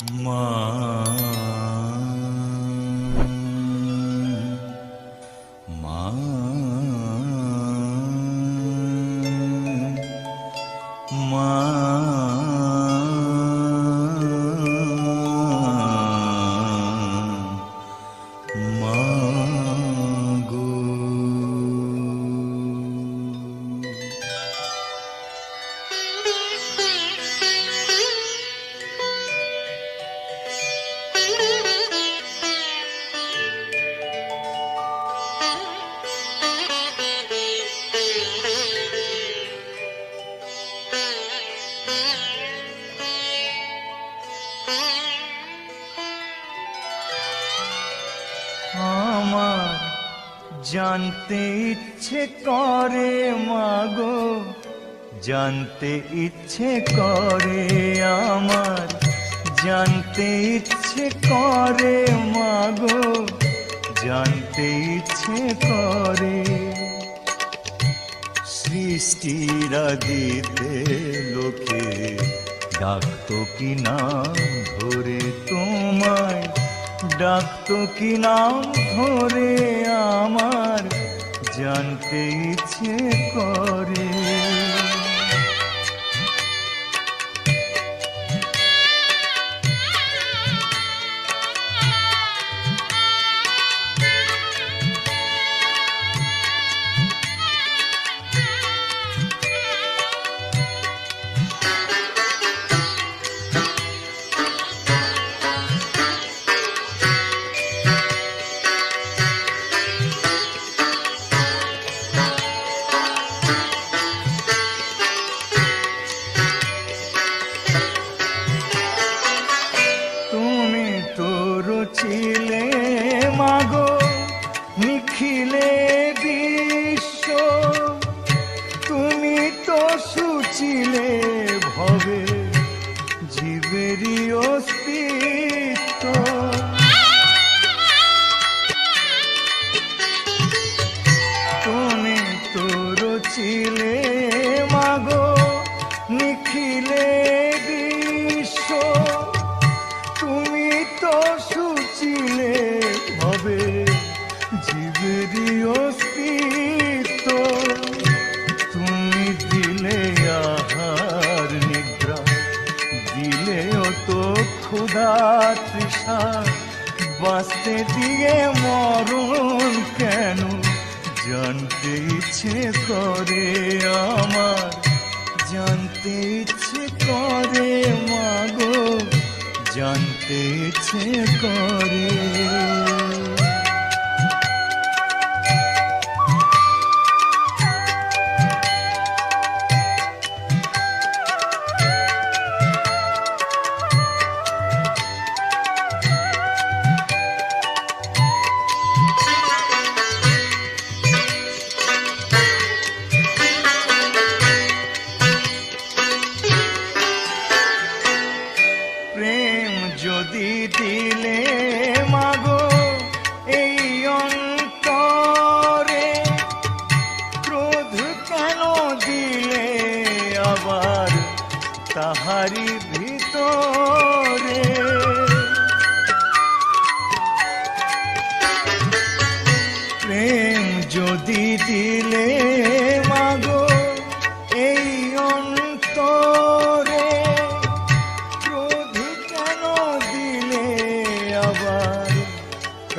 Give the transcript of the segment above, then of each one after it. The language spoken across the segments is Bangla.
মা মা মা আমার জানতে ইচ্ছে করে মাগো, জানতে ইচ্ছে করে আমার, জানতে ইচ্ছে করে মাগো, জানতে ইচ্ছে করে সৃষ্টির আদিতে লোকে ডাকতো কি নাম ধরে তোমায়, ডাকতো কি নাম ধরে আমার জানতে ইচ্ছে করে। ছিলে মাগো নিখিলে বিশ্ব, তুমি তো সুচিলে ভবে জীবেরই অস্তিত্ব, তুমি তো রচিলে মাগো নিখিলে বিশ্ব, তুমি তো সুচিলে ভবে জীবেরই অস্তিত্ব, তুমি দিলে আহার নিদ্রা, দিলে তো ক্ষুধা তৃষা, বাঁচতে দিয়ে মরণ কেন জানতে ইচ্ছে করে আমার, জানতে ইচ্ছে করে মাগো, জানতে ইচ্ছে করে। প্রেম যদি দিলে মাগো এই অন্তরে, ক্রোধ কেন দিলে আবার তাহারি ভিতরে, প্রেম যদি দিলে মাগো এই অন্তরে,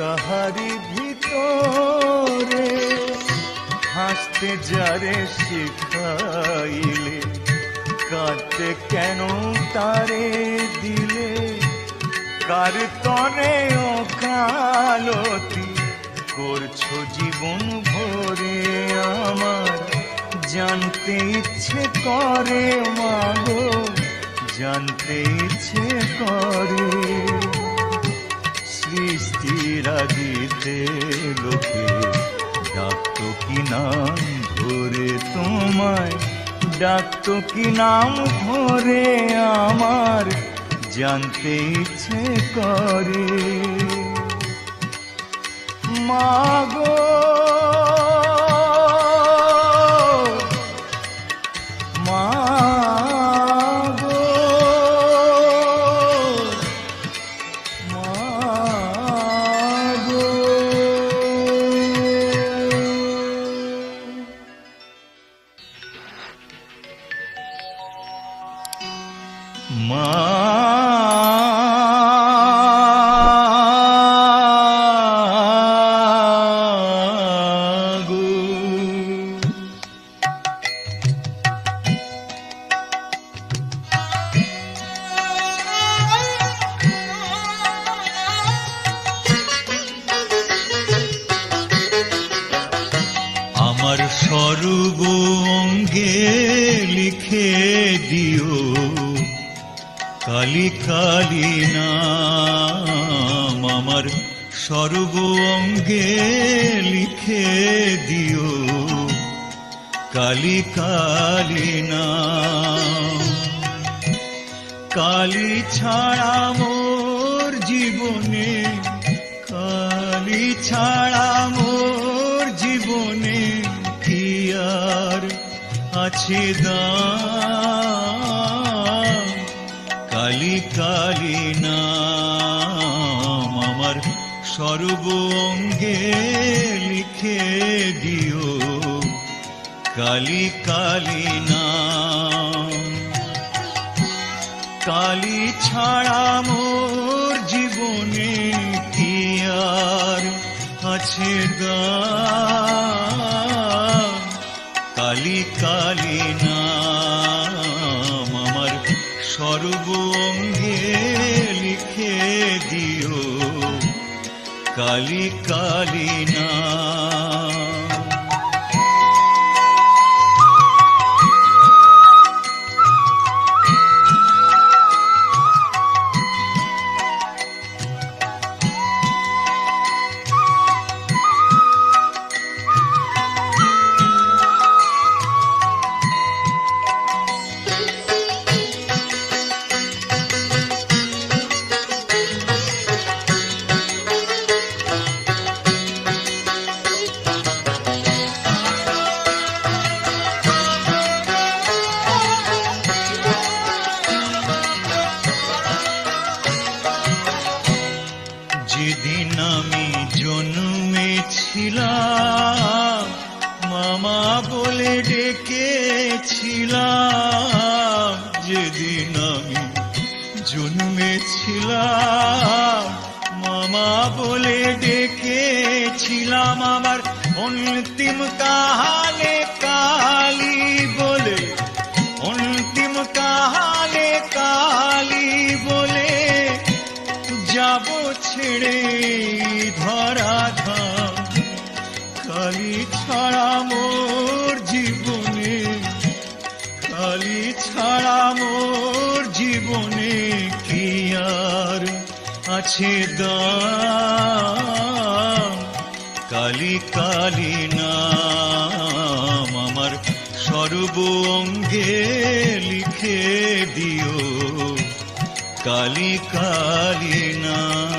তাহারি ভিতরে, হাসতে যারে শিখাইলে কাঁদতে কেন তারে দিলে, কার তরে ওকালতি করছো জীবন ভরে আমার জানতে ইচ্ছে করে মাগো, জানতে ইচ্ছে করে সৃষ্টির আদিতে লোকে ডাকতো কি নাম ধরে তোমায়, ডাকতো কি নাম ধরে আমার জানতে ইচ্ছে করে মাগো। কালী কালী নাম আমার সর্ব অঙ্গে লিখে দিও, কালী কালী নাম। কালী ছাড়া মোর জীবনে, কালী ছাড়া মোর জীবনে কি আর আছে দাম? কালী কালী নাম আমার সর্ব অঙ্গে লিখে দিও, কালী কালী নাম। কালী ছাড়া মোর জীবনে কি আর আছে দাম? কালী কালী নাম আমার সর্ব অঙ্গে লিখে দিও, কালী কালী নাম। যেদিন আমি জন্মেছিলাম মামা বলে ডেকেছিলাম, যেদিন আমি জন্মেছিলাম মামা বলে ডেকেছিলাম, আমার অন্তিম কালে কালী বলে, অন্তিম কালে কালী বলে যাব ছেড়ে ধরাধাম। কালী ছাড়া মোর জীবনে, কালী ছাড়া মোর জীবনে কি আর আছে দাম? কালী কালী নাম আমার সর্ব অঙ্গে লিখে দিও, কালী কালী নাম।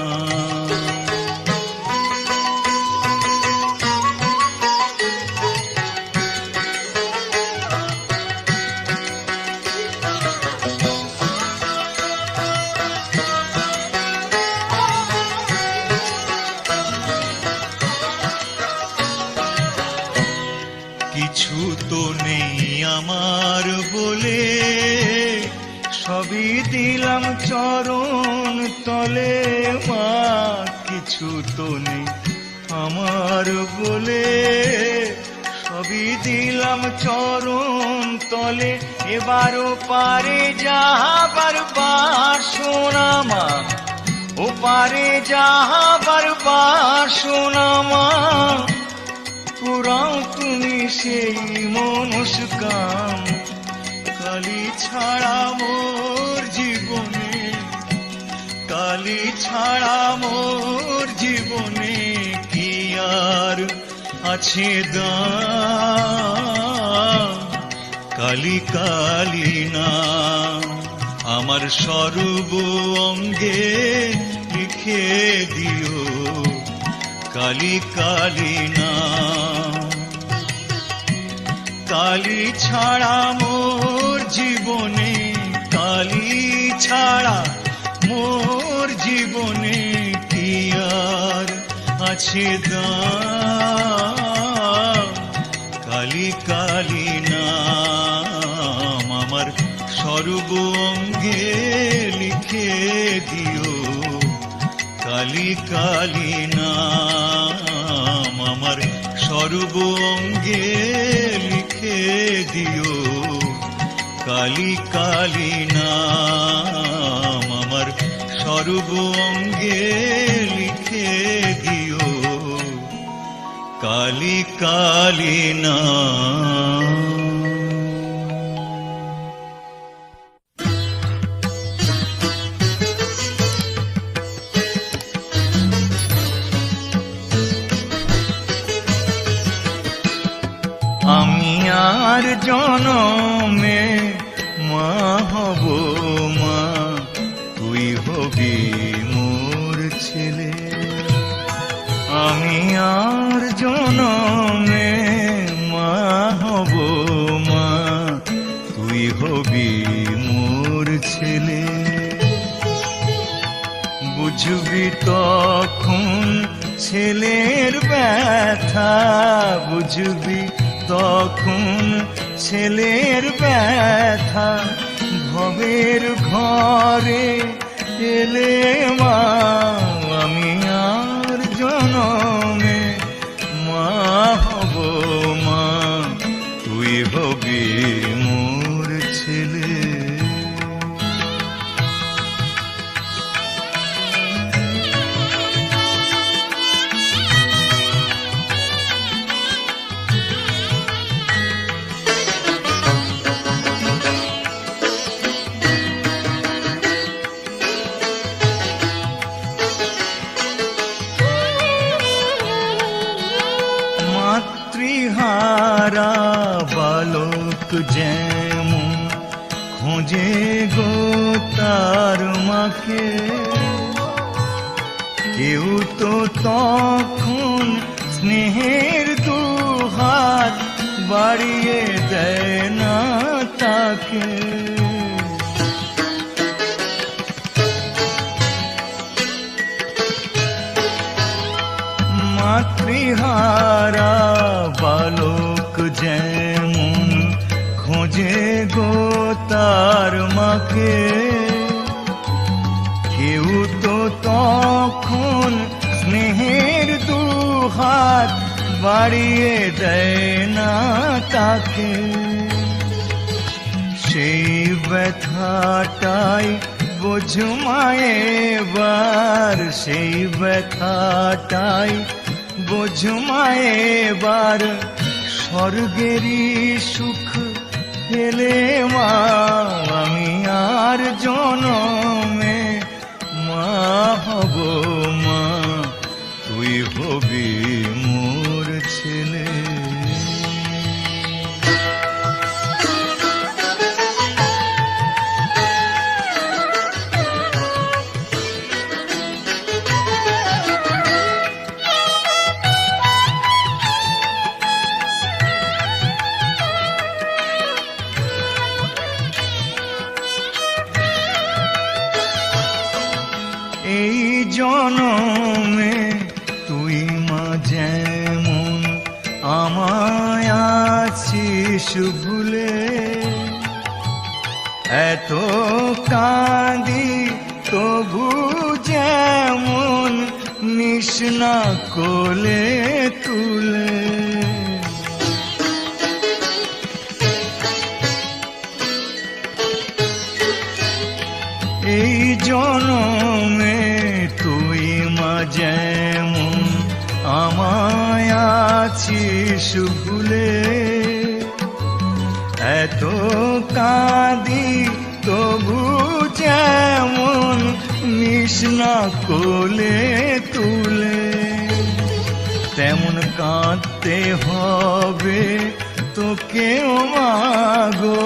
কিছু তো নেই আমার বলে, সবই দিলাম চরণ তলে মা। কিছু তো নেই আমার বলে, সবই দিলাম চরণ তলে। এবারও পারে যাহাবার বাসনা মা, ও পারে যাহাবার বাসনা মা। পুরাও তুমি সেই মনস্কাম। কালী ছাড়া মোর জীবনে, কালী ছাড়া মোর জীবনে কি আর আছে দাম? কালী কালী নাম আমার সর্ব অঙ্গে লিখে দিও, কালী কালী নাম। কালী ছাড়া মোর জীবনে, কালী ছাড়া মোর জীবনে কি আর আছে দাম? কালী কালী নাম আমার সর্ব অঙ্গে লিখে দিও, কালী কালী নাম আমার সর্ব অঙ্গে লিখে দিও, কালী কালী নাম আমার সর্ব অঙ্গে লিখে দিও, কালী কালী নাম। আর জনমে মা হব মা, তুই হবি মোর ছেলে। আমি আর জনমে মা হব মা, তুই হবি মোর ছেলে। বুঝবি তখন ছেলের ব্যথা, বুঝবি তখন ছেলের ব্যথা, ভবের ঘরে এলে মা। আমি আর জনমে মা হব মা, তুই হবি মোর ছেলে। মাতৃহারা বালক যেমন খোঁজে গো তার মাকে, কেউ তো তখন স্নেহের দুহাত বাড়িয়ে দেয় না তাকে। মাতৃহারা বালক যেমন খোঁজে গো তার মাকে, কেউ তো তখন স্নেহের দুহাত বাড়িয়ে দেয় না তাকে। সেই ব্যথাটাই বোঝ মায়ে বার, সেই ব্যথাটাই বোঝ মায়ে বার, স্বর্গেরই সুখ পেলে মা। আমি আর জনমে মা হব মা, তুই হবি মোর ছেলে। এই জনমে তুই মা যেমন আমায় আছিস ভুলে, এত কাঁদি তবু যেমন নিস না কোলে তুলে। এই জনমে তুই মা যেমন আমায় আছিস ভুলে, এত কাঁদি তবু যেমন নিস না কোলে তুলে। তেমন কাঁদতে হবে তোকেও মা গো,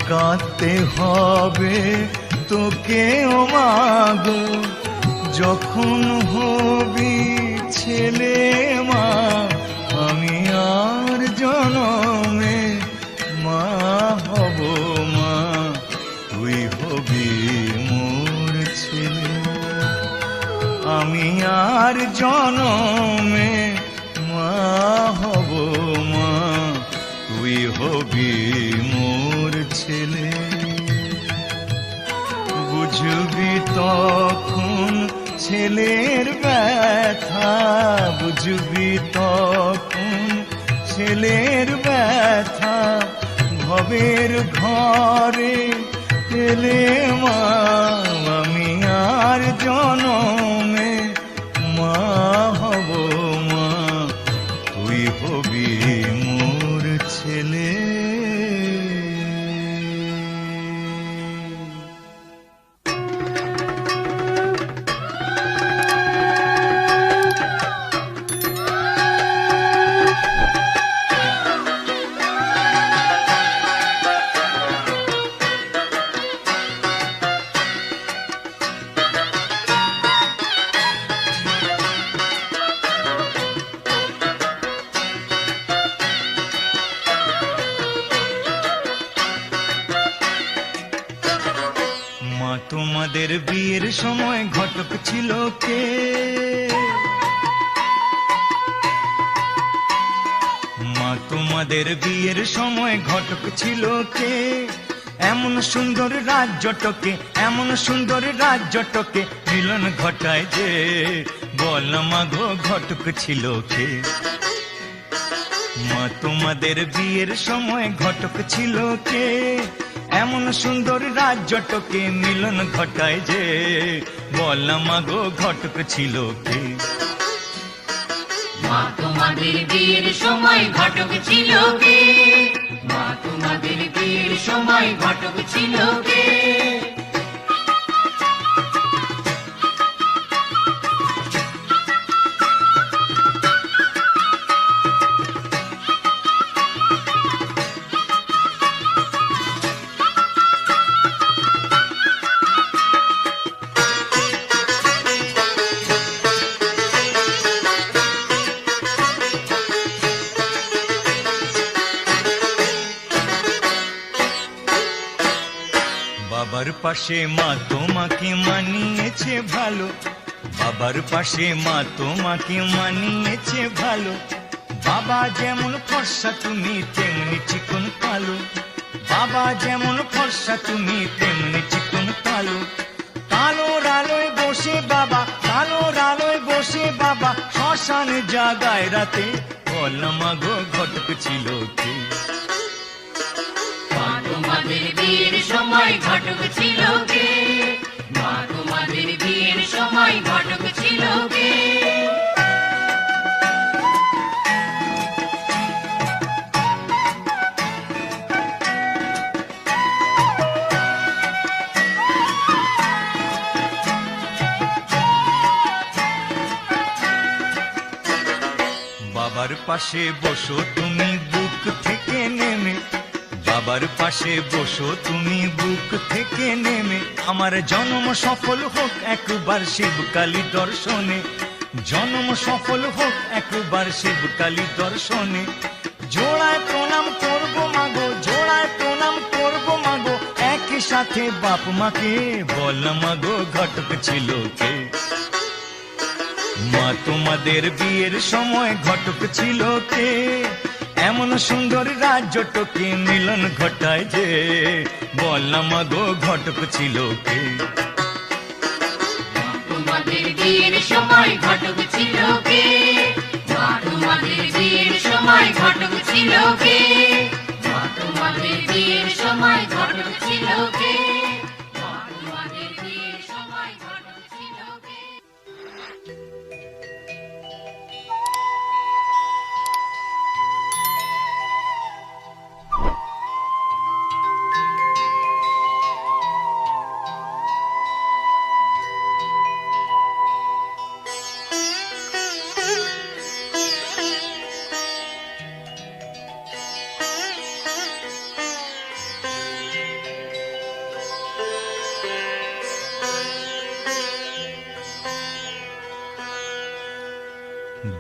কাঁদতে হবে তোকেও মা গো, যখন হবি ছেলে মা। আমি আর জনমে মা হব মা, তুই হবি মোর ছেলে। আমি আর জনমে মা হব মা, তুই হবি মোর ছেলে। বুঝবি তখন ছেলের ব্যথা, বুঝবি তখন ছেলের ব্যথা, ভবের ঘরে এলে মা। আমি আর জনমে মা হব মা, তুই হবি মোর ছেলে। তোমাদের বিয়ের সময় ঘটক ছিল কে? মা তোমাদের বিয়ের সময় ঘটক ছিল কে? এমন সুন্দর রাজ্যটকে, এমন সুন্দর রাজ্যটকে মিলন ঘটায় যে, বল মা গো ঘটক ছিল কে? মা তোমাদের বিয়ের সময় ঘটক ছিল কে? এমন সুন্দর রাজ্যটকে মিলন ঘটায় যে, বল মা গো ঘটক ছিল কে? মা তোমাদের বিয়ের সময় ঘটক ছিল কে? মা তোমাদের বিয়ের সময় ঘটক ছিল কে? বাবার পাশে মা তোমাকে মানিয়েছে ভালো, বাবার পাশে মা তোমাকে মানিয়েছে ভালো। বাবা যেমন ফর্সা তুমি তেমনি চিকন কালো, বাবা যেমন ফর্সা তুমি তেমনি চিকন কালো। কালোর আলোয় বসে বাবা, কালোর আলোয় বসে বাবা শ্মশানে জাগায় রাতে, বল মা গো ঘটক ছিল কে? মা তোমাদের বিয়ের সময় ঘটক ছিল কে? মা তোমাদের বিয়ের সময় ঘটক ছিল কে? বাবার পাশে বসো তুমি বুক থেকে নেমে, বাবার পাশে বসো তুমি বুক থেকে নেমে। আমার জন্ম সফল হোক একবার শিবকালী দর্শনে, জন্ম সফল হোক একবার শিবকালী দর্শনে। জোড়ায় প্রণাম করবো মাগো, জোড়ায় প্রণাম করবো মাগো, একই সাথে বাপ মাকে, বল মাগো ঘটক ছিল কে? মা তোমাদের বিয়ের সময় ঘটক ছিল কে? এমন সুন্দর রাজ্যটকে মিলন ঘটায় যে, বল মা গো ঘটক ছিল কে? মা তোমাদের বিয়ের সময় ঘটক ছিল কে? মা তোমাদের বিয়ের সময় ঘটক ছিল কে? মা তোমাদের বিয়ের সময় ঘটক ছিল কে? মা তোমাদের বিয়ের সময় ঘটক ছিল কে?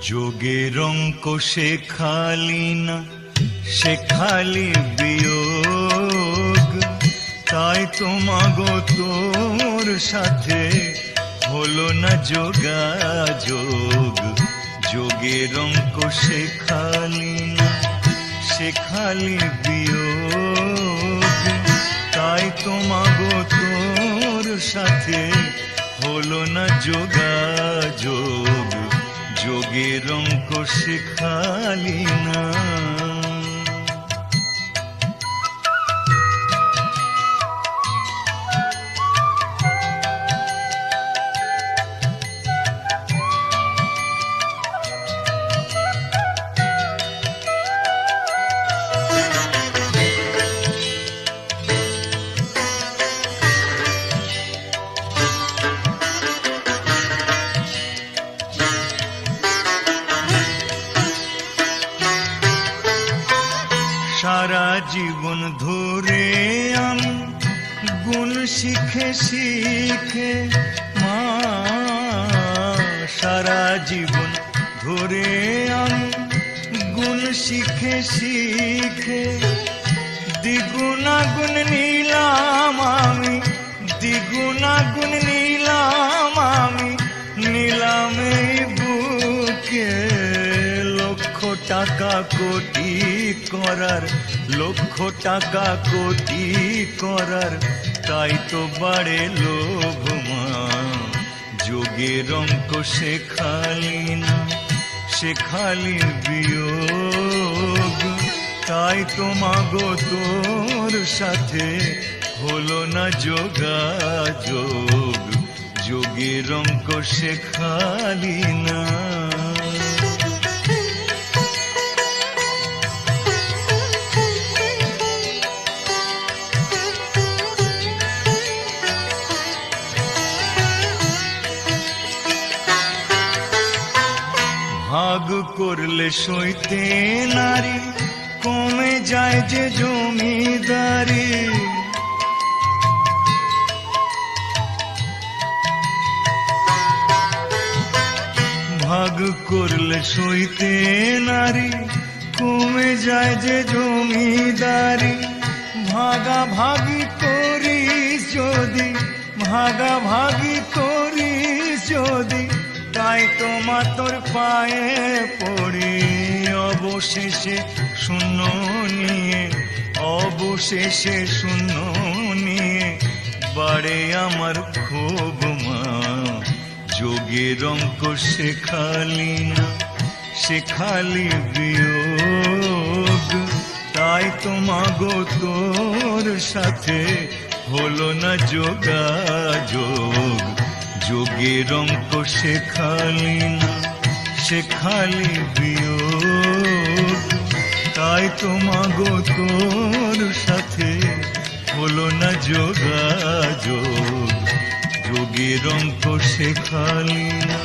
যোগের অঙ্ক শেখালি না, শেখালি বিয়োগ, তাই তো মাগো তোর সাথে হলো না যোগাযোগ। যোগের অঙ্ক শেখালি না, শেখালি বিয়োগ, তাই তো মাগো তোর সাথে হলো না যোগাযোগ। যোগের অঙ্ক শেখালি না। সারা জীবন ধরে আমি গুণ শিখে শিখে মা, সারা জীবন ধরে আমি গুণ শিখে শিখে দ্বিগুণ আগুন নিলাম আমি স্তুতি গুণাগুণ নিলাম আমি, নিলাম এই বুকে। লক্ষ টাকা কোটি করার, লক্ষ টাকা কোটি করার, তাই তো বাড়ে লোভ মা। যোগের অঙ্ক শেখালি না, শেখালি বিয়োগ, তাই তো মাগো তোর সাথে হলো না যোগাযোগ। যোগের অঙ্ক শেখালি না। ভাগ করলে সইতে নারী, কমে যায় যে জমিদারি। ভাগ করলে সইতে নারী, কমে যায় যে জমিদারি। ভাগাভাগি করিস যদি, ভাগাভাগি করিস যদি, তাই তোমা তোর পায়ে পড়ি। অবশেষে শূন্য নিয়ে, অবশেষে শূন্য নিয়ে বাড়ে আমার ক্ষোভ মা। যোগের অঙ্ক শেখালি না, শেখালি বিয়োগ, তাই তো মাগো তোর সাথে হলো না যোগাযোগ। যোগের অঙ্ক শেখালি না, শেখালি বিয়োগ, তাই তো মাগো তোর সাথে হলো না যোগাযোগ। যোগের অঙ্ক শেখালি না,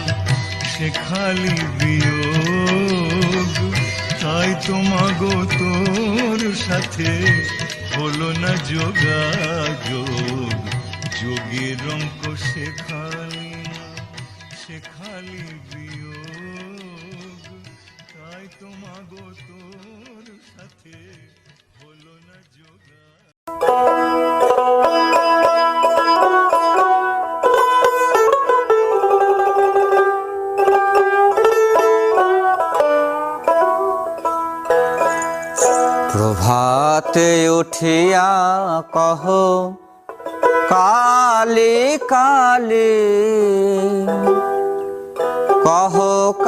শেখালি বিয়োগ, তাই তো মাগো তোর সাথে হলো না যোগাযোগ। যোগের অঙ্ক শেখালি না, শেখালি বিয়োগ, তাই তো মাগো তোর সাথে হলো না যোগাযোগ। প্রভাতে উঠিয়া কহ কালে কালে, কহ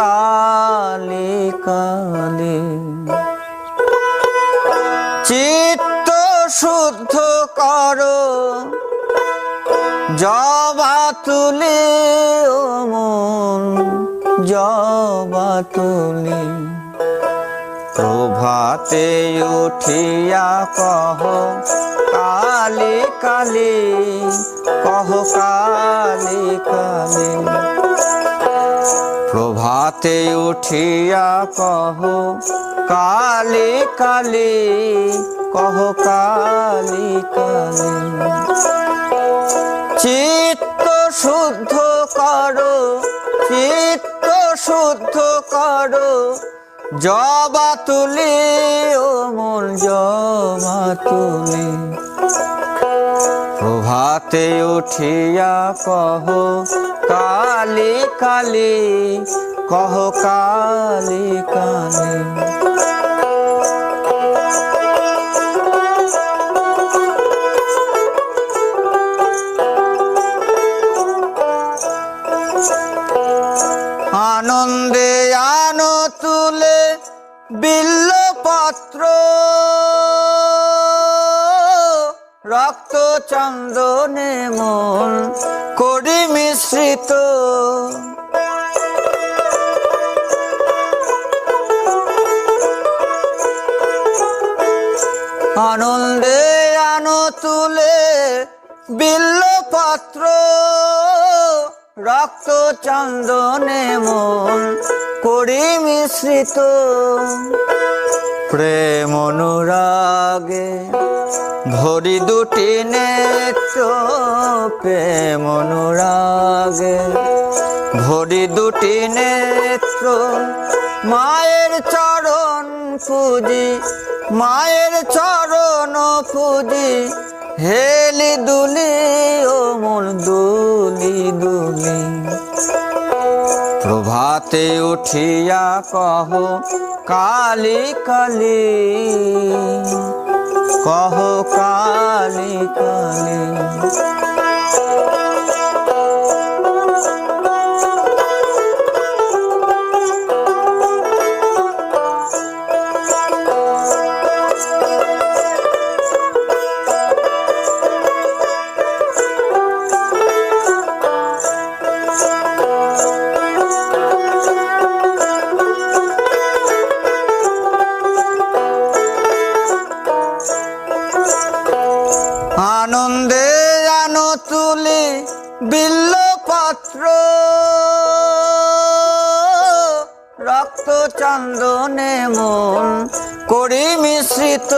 কালে কালে। চিত্ত শুদ্ধ করো জবা তুলে, ও মন জবা তুলে। প্রভাতে উঠিয়া কহ কালে কালে, কহ কালে কালে। প্রভাতে উঠিয়া কহ কালে কালে, কহ কালে কালে। চিত্ত শুদ্ধ করো, চিত্ত শুদ্ধ করো জবা তুলে, ও মন জবা তুলে। প্রভাতে উঠিয়া কহ কালে কালে, কহ কালে কালে। আনন্দে আনো তুলে বিল্লপত্র, রক্ত চন্দনে মন করি মিশ্রিত। আনন্দে আনো তুলে বিল্লপত্র, রক্ত চন্দনে মন করি মিশ্রিত। প্রেম অনুরাগে ভরি দুটি নেত্র, প্রেম অনুরাগে ভরি দুটি নেত্র। মায়ের চরণ পুজি, মায়ের চরণ পুজি, হেলি দুলি ও মন দুলি দুলি। প্রভাতে উঠিয়া কহ কালি কালি, কহ কালি কালি। আনন্দে আনো তুলি বিল্লপত্র, রক্ত চন্দনে মন করি মিশ্রিত।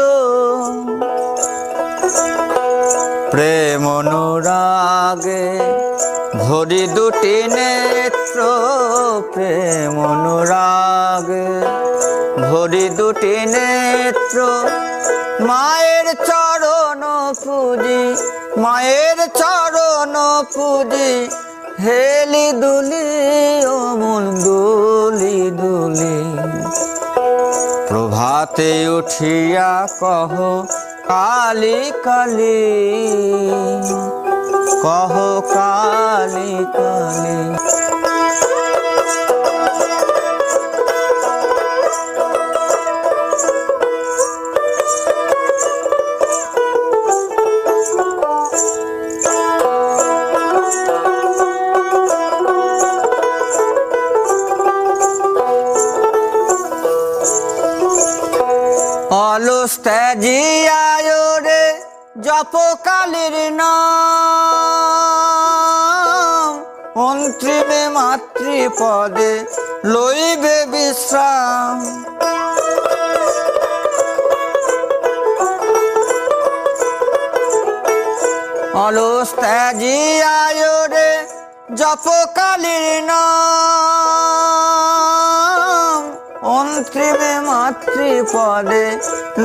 প্রেম অনুরাগে ভরি দুটি নেত্র, প্রেম অনুরাগে ভরি দুটি নেত্র। মায়ের চরণ পুজি, মায়ের চরণ পুজি, হেলি দুলি ও মন দুলি দুলি। প্রভাতে উঠিয়া কহ কালি কালি, কহ কালি কালি। অলস ত্যাজিয়ায় রে জপ কালীর নাম, অন্তিমে মাতৃপদে লইবে বিশ্রাম। অলস ত্যাজিয়ায় রে জপ কালীর নাম, অন্তিমে মাতৃপদে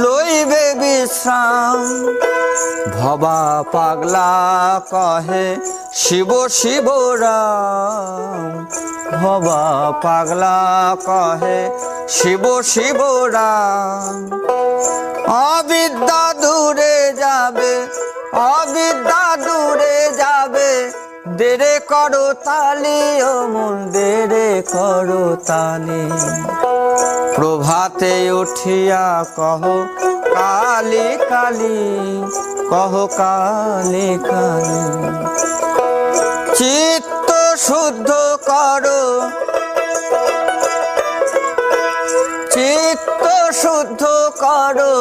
লইবে বিশ্রাম। ভবা পাগলা কহে শিব শিব রাম, ভবা পাগলা কহে শিব শিব রাম। অবিদ্যা দূরে যাবে, অবিদ্যা দূরে যাবে, দেরে করো তালি ও মন দেরে করো তালি। প্রভাতে উঠিয়া কহ কালি কালি, কহ কালি কালি। চিত্ত শুদ্ধ করো, চিত্ত শুদ্ধ করো,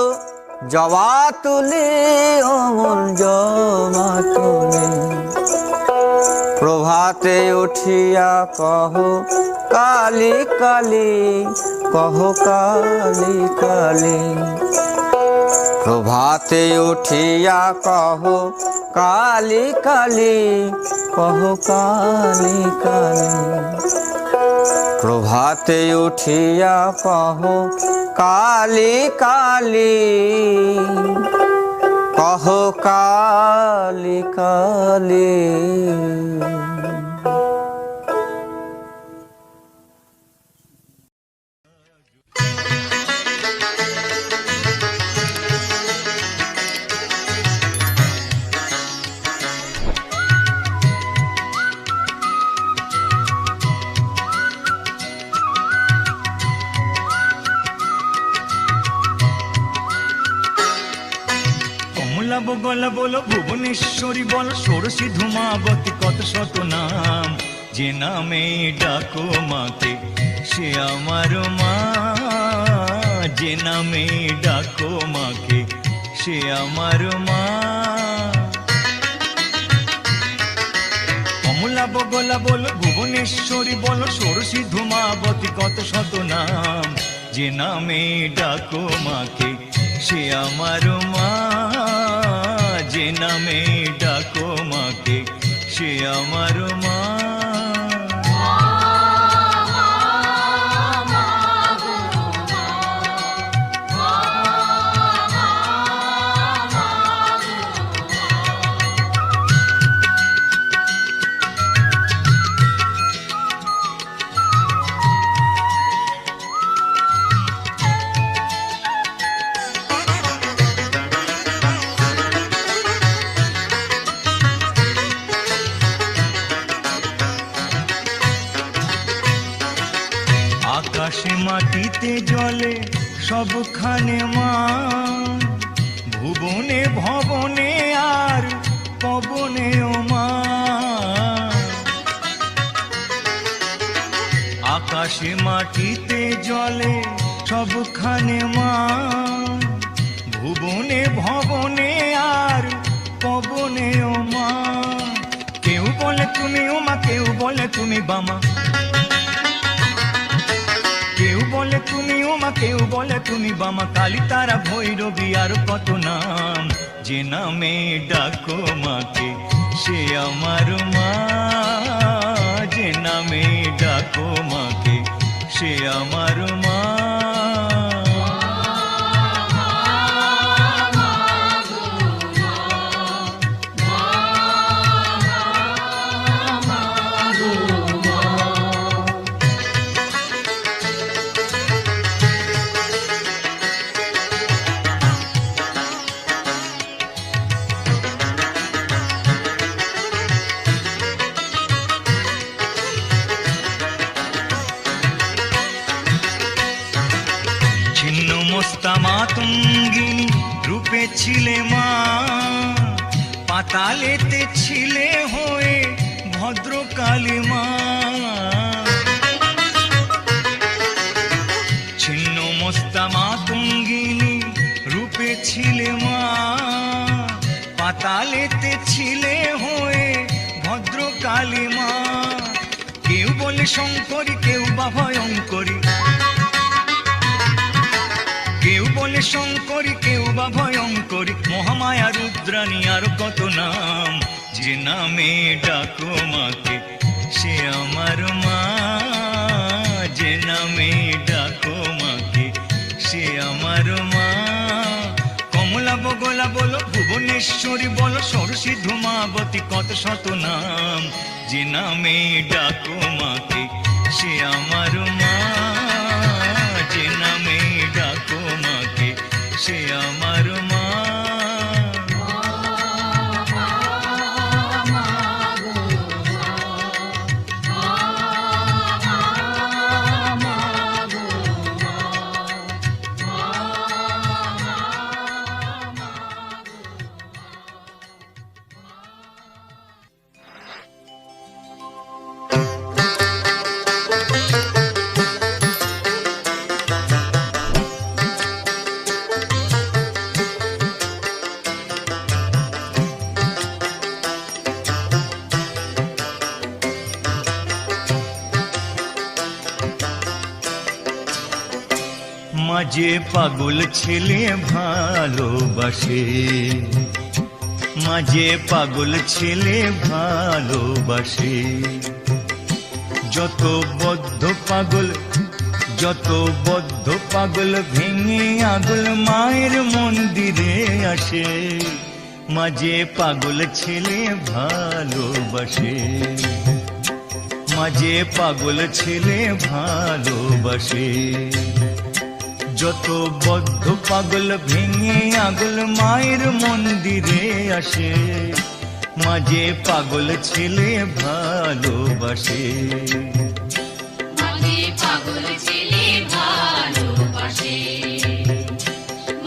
জবা তুলি ও মন জবা তুলি। প্রভাতে উঠিয়া কহ কালি কালি, কহ কালি কালি। প্রভাতে উঠিয়া কহ কালি কালি, কহ কালি কালি। প্রভাতে উঠিয়া কহ কালি কালি, কহ কালি কালি। গলা বলো ভুবনেশ্বরী বল, ষোড়শী ধূমাবতী কত শত নাম। যে নামে ডাকো মাকে সে আমার মা, যে নামে ডাকো মাকে সে আমার মা। কমলা বগলা বলো ভুবনেশ্বরী বলো, ষোড়শী ধূমাবতী কত শত নাম। যে নামে ডাকো মাকে সে আমার মা, যে নামে ডাকো মাকে সে আমার মা। আকাশে মাটিতে জলে সবখানে মা, ভুবনে ভবনে আর পবনে ও মা। আকাশে মাটিতে জলে সবখানে মা, ভুবনে ভবনে আর পবনে ও মা। কেউ বলে তুমি ও মা, কেউ বলে তুমি বামা, কেউ বলে তুমি ও মা, কেউ বলে তুমি বামা। কালী তারা ভৈরবী আর কত নাম, যে নামে ডাকো মাকে সে আমার মা, যে নামে ডাকো মাকে সে আমার মা। মাতঙ্গিনী রূপে ছিলে মা, পাতালেতে ছিলে হয়ে ভদ্রকালী মা। ছিন্ন মস্তা মাতঙ্গিনী রূপে ছিলে মা, পাতালেতে ছিলে হয়ে ভদ্রকালী মা। কেউ বলে শঙ্করী, কেউ বা ভয়ঙ্করী, কেউ বলে শঙ্করী, কেউ বা ভয়ঙ্করী। মহামায়া রুদ্রাণী আর কত নাম, যে নামে ডাকো মাকে সে আমার মা, যে নামে ডাকো মাকে সে আমার মা। কমলা বগলা বলো, ভুবনেশ্বরী বলো, সরসী ধূমাবতী কত শত নাম, যে নামে ডাকো মাকে সে আমার মা, যে নামে ডাকো মাকে সে আমার মা। মাঝে পাগল ছেলে ভালোবাসে, মাঝে পাগল ছেলে ভালোবাসে। যত বদ্ধ পাগল, যত বদ্ধ পাগল ভেঙে আগল মায়ের মন্দিরে আসে। মাঝে পাগল ছেলে ভালোবাসে, মাঝে পাগল ছেলে ভালোবাসে। যত বদ্ধ পাগল ভেঙে আগল মায়ের মন্দিরে আসে। মাঝে পাগল ছেলে ভালোবাসে, মাঝে পাগল ছেলে ভালোবাসে,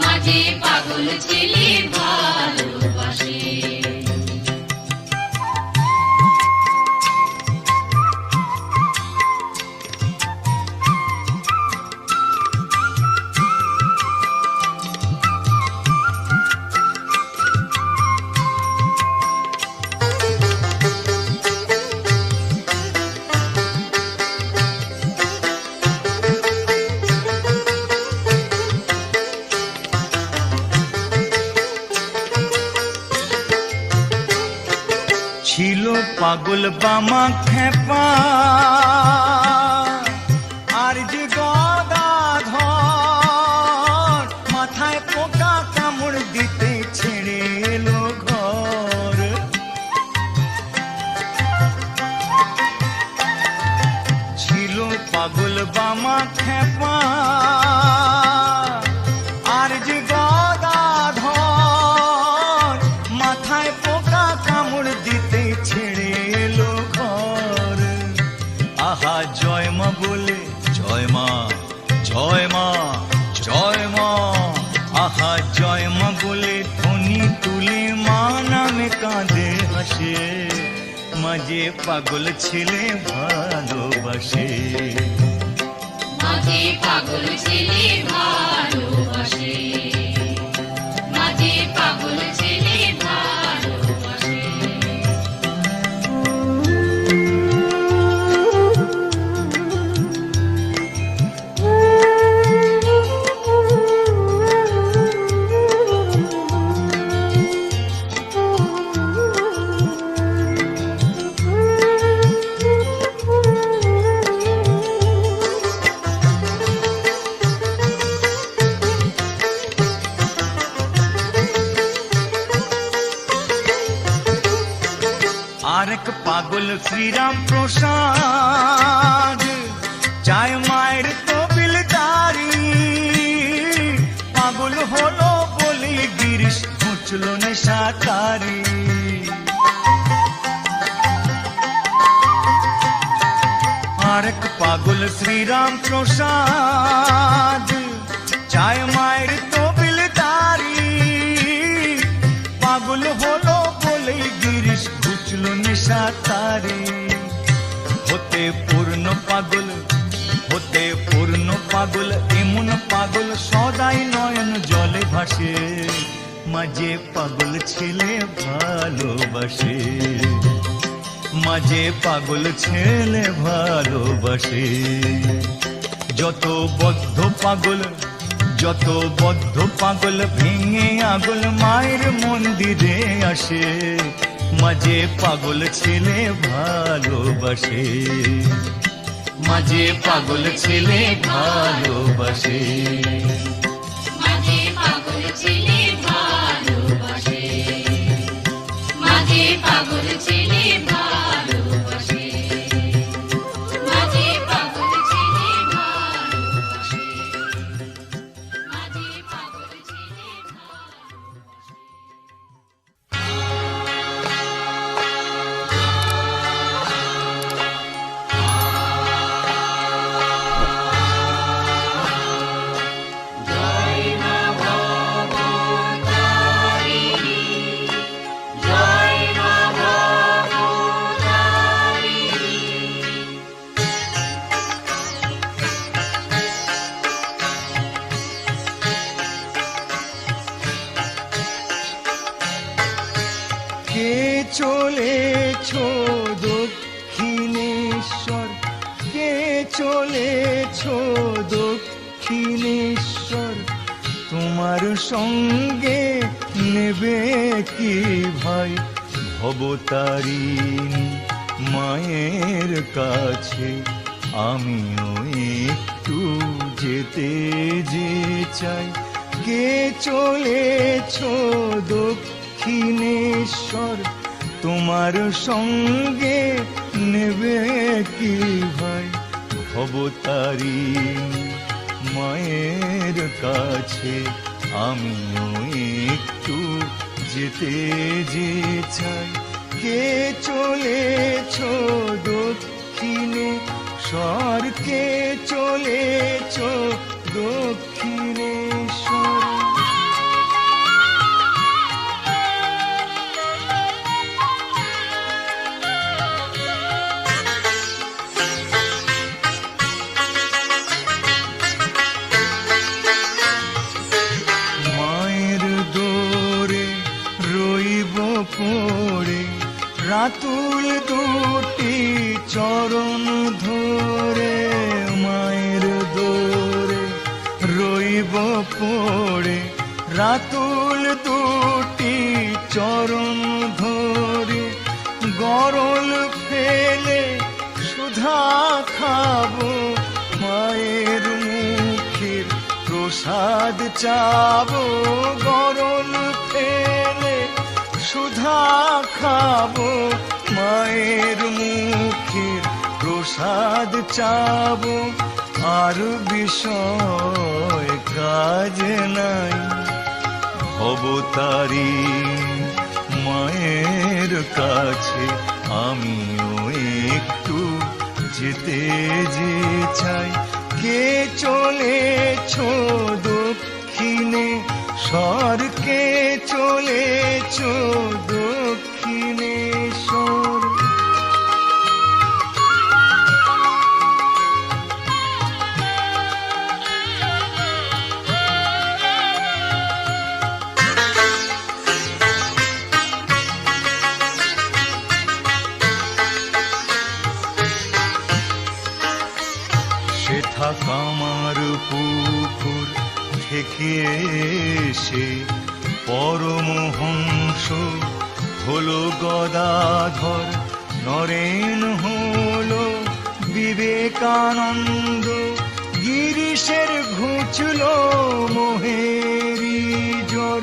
মাঝে পাগল ছেলে ভালোবাসে। ছিল পাগল বামা খেপা আর যে গদাধর, মাথায় পোকা কামড় দিতে ছেড়ে এলো ঘর। ছিল পাগল বামা খেপা আর যে গদাধর, মাথায় পোকা কামড় দিতে ছেড়ে এলো ঘর। আহা জয় মা বলে জয় মা, জয় মা, জয় মা। আহা জয় মা বলে ধ্বনি তুলে মা নামে কাঁদে হাসে, মাঝে পাগল ছেলে ভালোবাসে। মাঝে পাগল ছেলে ভালোবাসে, মাঝে পাগল ছেলে ভালোবাসে। আরেক পাগল শ্রীরাম প্রসাদ চায় মায়ের তবিলদারি, পাগল হলো বলে গিরিশ মুচল নেশাকারি। আরেক পাগল শ্রীরাম প্রসাদ চায় মায়ের তবিলদারি, পাগল হলো বলে গিরিশ বুঝল নেশাকারি। হতে পূর্ণ পাগল, হতে পূর্ণ পাগল, এমন পাগল সদাই নয়ন জলে ভাসে, মাঝে পাগল ছেলে ভালোবাসে, মাঝে পাগল ছেলে ভালোবাসে। যত বদ্ধ পাগল, যত বদ্ধ পাগল ভেঙে আগল মায়ের মন্দিরে আসে, মাঝে পাগল ছেলে ভালোবাসে, মাঝে পাগল ছেলে ভালোবাসে। মাঝে পাগল ছেলে ভালোবাসে, মাঝে পাগল ছেলে ভালোবাসে, মাঝে পাগল ছেলে ভালোবাসে, মাঝে পাগল ছেলে কে চলেছ দক্ষিণেশ্বর, কে চলেছ দক্ষিণেশ্বর, তোমার সঙ্গে নেবে কি ভাই ভবতারিণী মায়ের কাছে, আমিও একটু যেতে যে চাই। কে চলেছ দক্ষিণেশ্বর, তোমার সঙ্গে নেবে কি ভাই ভবতারিণী মায়ের কাছে, আমিও একটু যেতে যে চাই। কে চলেছ দক্ষিণেশ্বর, কে চলেছ দক্ষিণেশ্বর। মায়ের দোরে রইব পড়ে, রাতুল দুটি চরণ ধরে, মায়ের দোরে রইব পড়ে, রাতুল দুটি চরণ ধরে, গরল ফেলে সুধা খাবো, মায়ের মুখের প্রসাদ চাবো, গরল ফেলে সুধা খাবো, মায়ের মুখের প্রসাদ চাবো। আর বিষয় কাজ নাই, ভবতারিণী মায়ের কাছে আমিও একটু যেতে যে চাই। কে চলেছ দক্ষিণে স্বর, কে চলেছ দক্ষিণেশ্বর। সেথা কামার পুকুর থেকে এসে পরমহংস হলো গদাধর, নরেন হলো বিবেকানন্দ, গিরিশের ঘুচল মোহেরি জ্বর।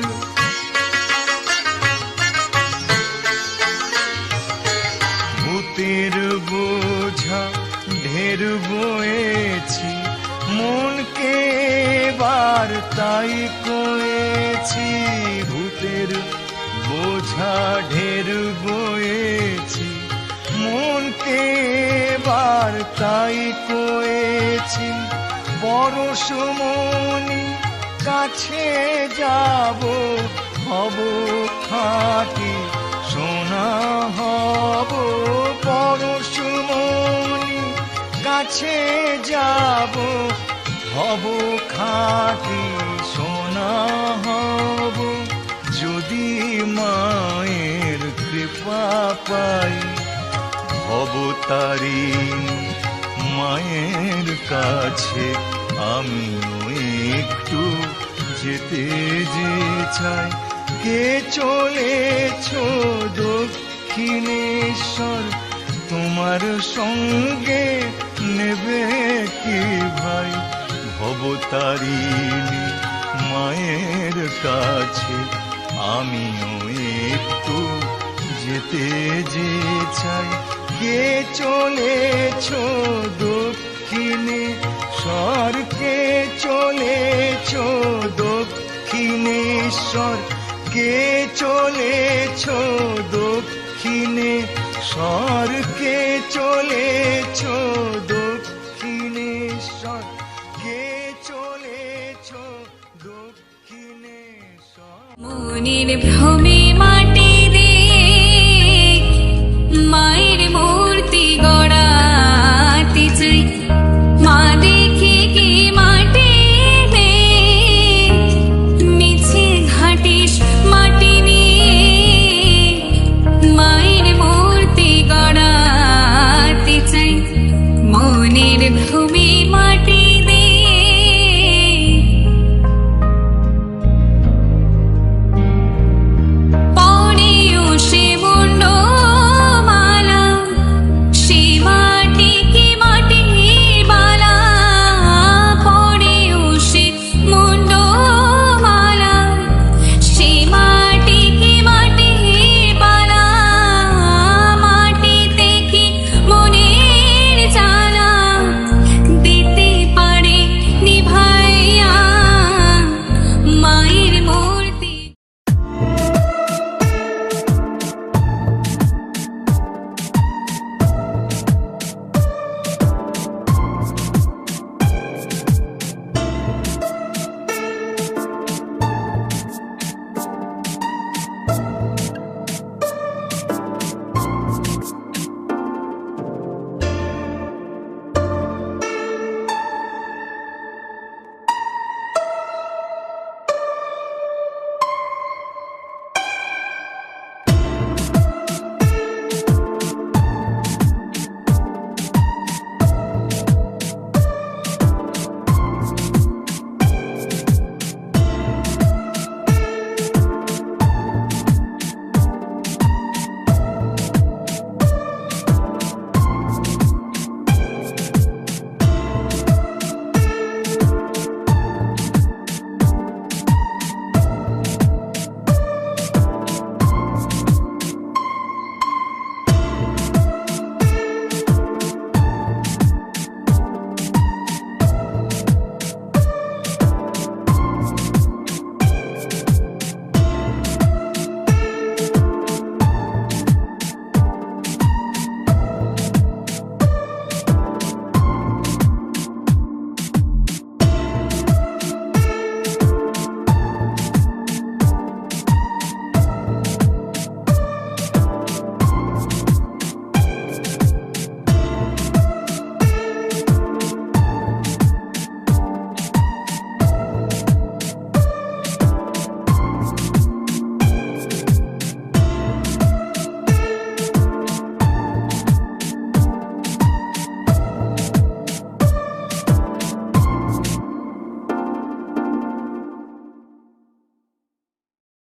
ভূতের বোঝা ঢের বয়েছি, মনকে বার তাই কয়েছি। ভূতের বোঝা ঢের বয়েছি, মনকে বার তাই কয়েছি। পরশমণি কাছে যাব, হব খাঁটি সোনা হব। পরশমণি কাছে যাব, হব খাঁটি সোনা হব। যদি মায়ের কৃপা পাই, হব তারিণী মায়ের কাছে। আমিও একটু যেতে যে চাই। কে চলেছ দক্ষিণেশ্বর, তোমার সঙ্গে নেবে কি ভাই? ভবতারিণী মায়ের কাছে আমিও একটু যেতে যে চাই। কে চলেছ দক্ষিণেশ্বর, কে চলেছ দক্ষিণেশ্বর, কে চলেছ দক্ষিণেশ্বর, কে চলেছ দক্ষিণেশ্বর, কে চলেছ দক্ষিণেশ্বর। মনের ভ্রমে